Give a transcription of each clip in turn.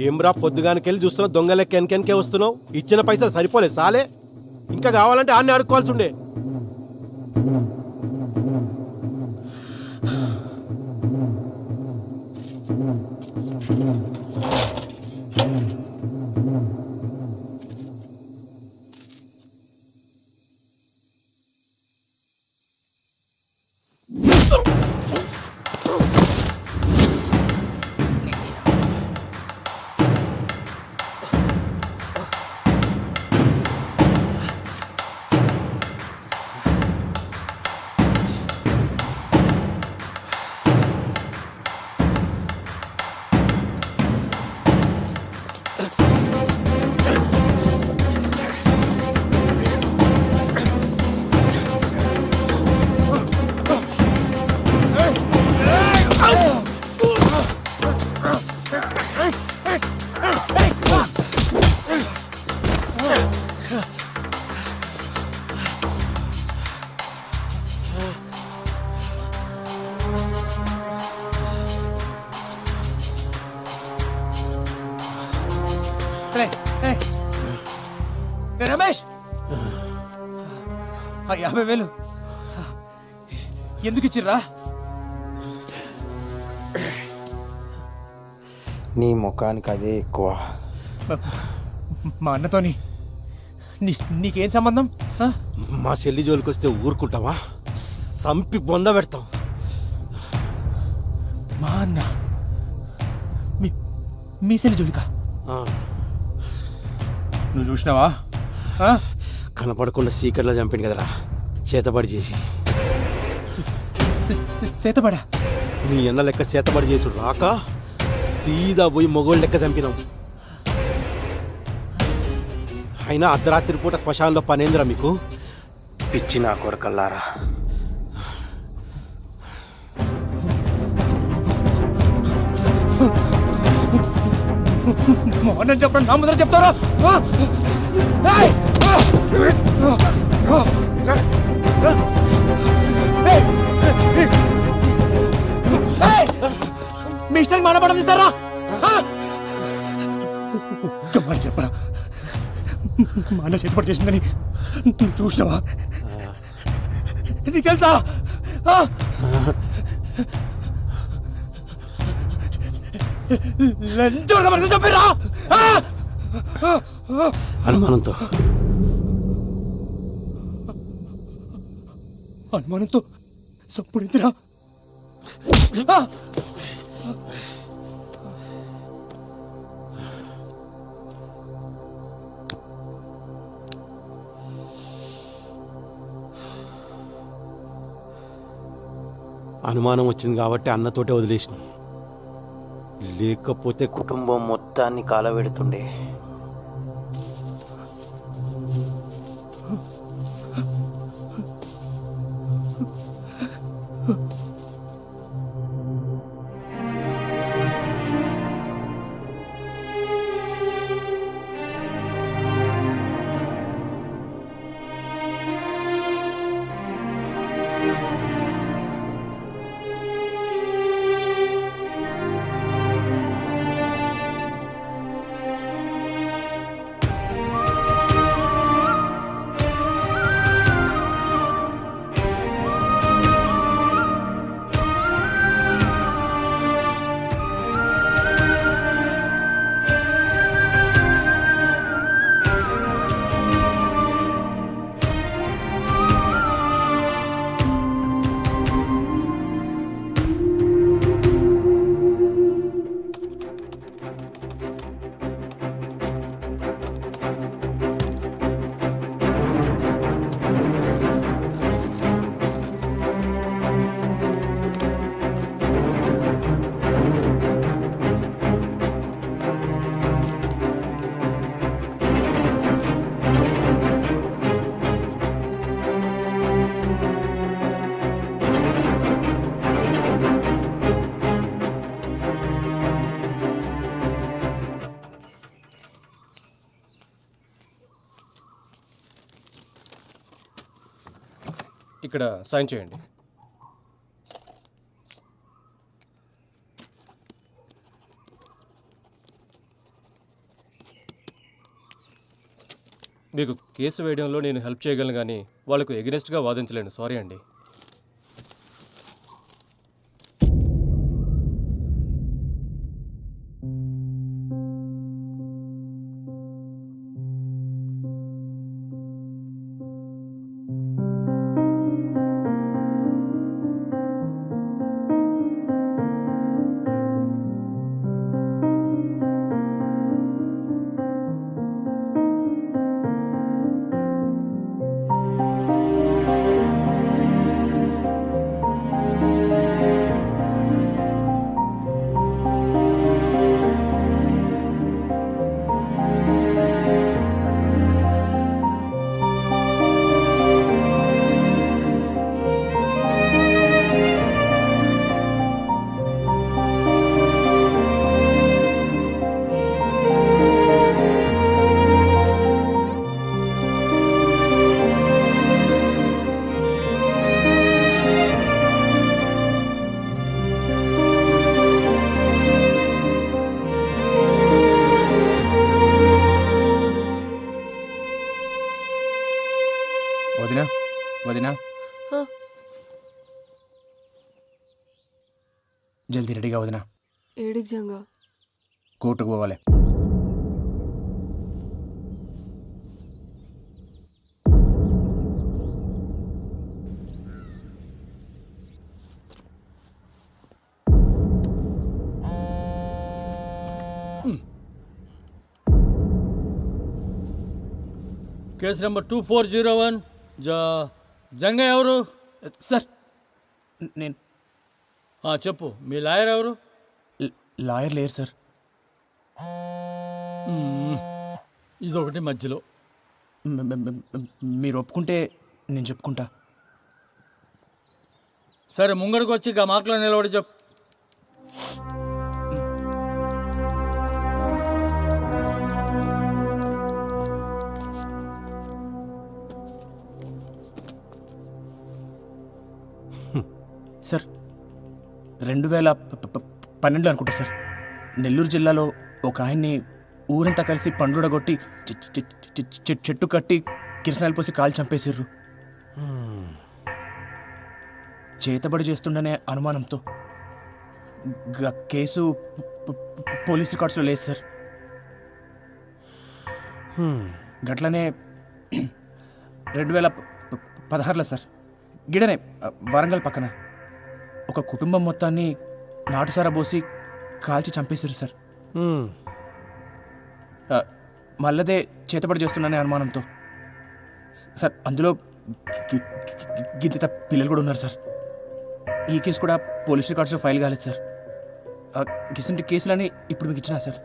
ఏమ్రా పొద్దుగానికెళ్ళి చూస్తున్నా దొంగ లెక్క వెనకెనకే వస్తున్నావు. ఇచ్చిన పైసలు సరిపోలే సాలే, ఇంకా కావాలంటే ఆన్ని ఆడుకోవాల్సి ఉండే. రమేష్, 50,000 ఎందుకు ఇచ్చిర్రా? నీ ముఖానికి అదే ఎక్కువ. మా అన్నతోని నీకేం సంబంధం? మా చెల్లి జోలికి వస్తే ఊరుకుంటావా? సంపి బొంద పెడతాం. మా అన్న మీ సెల్లి జోలికా? నువ్వు చూసినావా? కనపడకుండా సీకర్లో చంపిండు కదరా, చేతబడి చేసి. చేతబడా? నీ అన్న లెక్క చేతబడి చేసుడు రాక సీదా పోయి మొగోళ్ళు లెక్క చంపినాం. అయినా అర్ధరాత్రి పూట శ్మశానంలో పనేంద్రా మీకు? పిచ్చి నా కొరకల్లారా. మోహన్ చెప్పండి, నా ముందర చెప్తారా? మీ ఇష్టానికి మానపడం ఇస్తారా? మరి చెప్పరా, మా అన్న చేతిపడి చేసిందని నువ్వు చూసినావా? నీకు తెలుసా? చెప్పిరా? అనుమానంతో అనుమానంతో సప్పుడిందిరా. అనుమానం వచ్చింది కాబట్టి అన్నతోటే వదిలేసిన, లేకపోతే కుటుంబం మొత్తాన్ని కాలబెడుతుండే. ఇక్కడ సైన్ చేయండి. మీకు కేసు వేయడంలో నేను హెల్ప్ చేయగలను కానీ వాళ్ళకు ఎగనెస్ట్గా వాదించలేను. సారీ అండి. వదినా వదినా హ, జల్దీ రెడీగా వదినా, ఏడికి జంగా కోర్టుకు పోవాలి. కేసు నెంబర్ 2401 జంగ ఎవరు? సార్ నేను చెప్పు, మీ లాయర్ ఎవరు? లాయర్ లేరు సార్. ఇదొకటి మధ్యలో. మీరు ఒప్పుకుంటే నేను చెప్పుకుంటా. సరే, ముంగడికి వచ్చి ఇక మార్కులో నిలబడి చెప్పు. సార్ 2012 అనుకుంటా సార్, నెల్లూరు జిల్లాలో ఒక ఆయన్ని ఊరంతా కలిసి పండుడగొట్టి చెట్టు కట్టి కిరసనాయలు పోసి కాలు చంపేసిర్రు. చేతబడి చేస్తుండనే అనుమానంతో కేసు పోలీస్ రికార్డ్స్లో లేదు సార్. గట్లనే 2016లో సార్, గిడనే వరంగల్ పక్కన ఒక కుటుంబం మొత్తాన్ని నాటుసారా పోసి కాల్చి చంపేశారు సార్. మళ్ళదే చేతబడి చేస్తున్నానే అనుమానంతో సార్. అందులో గిద్దిత పిల్లలు కూడా ఉన్నారు సార్. ఈ కేసు కూడా పోలీస్ రికార్డ్స్లో ఫైల్ కాలేదు సార్. గిసంటి కేసులని ఇప్పుడు మీకు ఇచ్చినా సార్.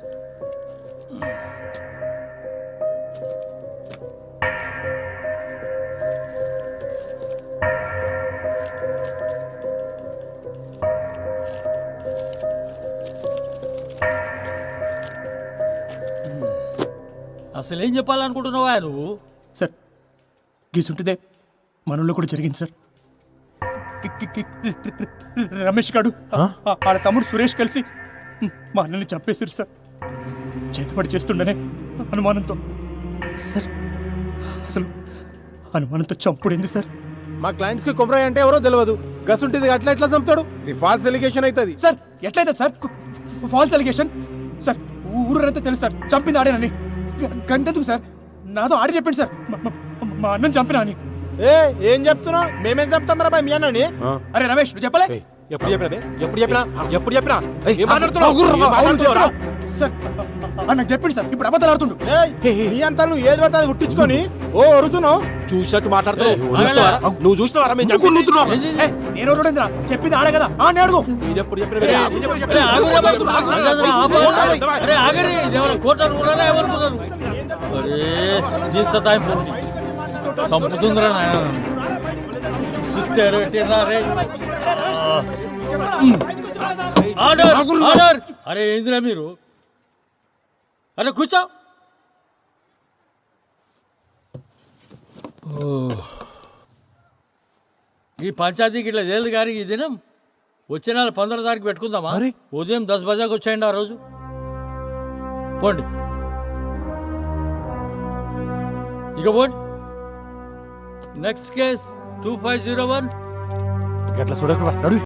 అసలు ఏం చెప్పాలనుకుంటున్నావా నువ్వు? సార్ గీసుంటిదే మనలో కూడా జరిగింది సార్. రమేష్ గాడు వాళ్ళ తమ్ముడు సురేష్ కలిసి మా అన్నని చంపేశారు సార్. చేతపడి చేస్తుండనే అనుమానంతో సార్. అసలు అనుమానంతో చంపుడేంది సార్? మా క్లయింట్స్ కి కొమరాయి అంటే ఎవరో తెలియదు. గసుంటిది అట్లా ఎట్లా చంపుతాడు? ఇది ఫాల్స్ ఎలిగేషన్ అవుతుంది సార్. ఎట్లయితే సార్ ఫాల్స్ అలిగేషన్ సార్? ఊరంతా తెలుసు సార్ చంపింది ఆడేనని. గంటెందుకు సార్? నాతో ఆడి చెప్పండి సార్ మా అన్నని చంపినా అని. ఏం చెప్తున్నావు? మేమేం చెప్తాం రా మీ అన్నని? అరే రమేష్, నువ్వు చెప్పలే? ఎప్పుడు చెప్పినా ఏం మాట్లాడుతున్నావు సార్? నాకు చెప్పండి సార్, ఇప్పుడు అబద్ధాలు ఆడుతుండు. నీ అంతా నువ్వు ఏది పడితే అది పుట్టించుకొని అడుగుతున్నావు. చూసినట్టు మాట్లాడుతున్నావు. నువ్వు చూసినావారా? మేము నేను ఎవరుడేంద్రా? చెప్పింది ఆడే కదా, ఆ అడుగు. ఎప్పుడు అరే ఆగరి, ఇదేమైనా కోర్టు అనుకున్నారా? ఏమనుకున్నారు? అరే దీని సతాయింపు చంపుతుందిరా నాయన. సుత్తారు పెట్టేదా రే? Order order. అరే ఏందిరా మీరు? అరే కూర్చో. ఈ పంచాయతీకి ఇట్లా లేదు కానీ ఈ దినం వచ్చే నెల 15 తారీఖు పెట్టుకుందామా ఉదయం 10 బజాకి వచ్చేయండి ఆ రోజు పోండి ఇక పోండి నెక్స్ట్ కేస్ 2501 గట్ల చూడకు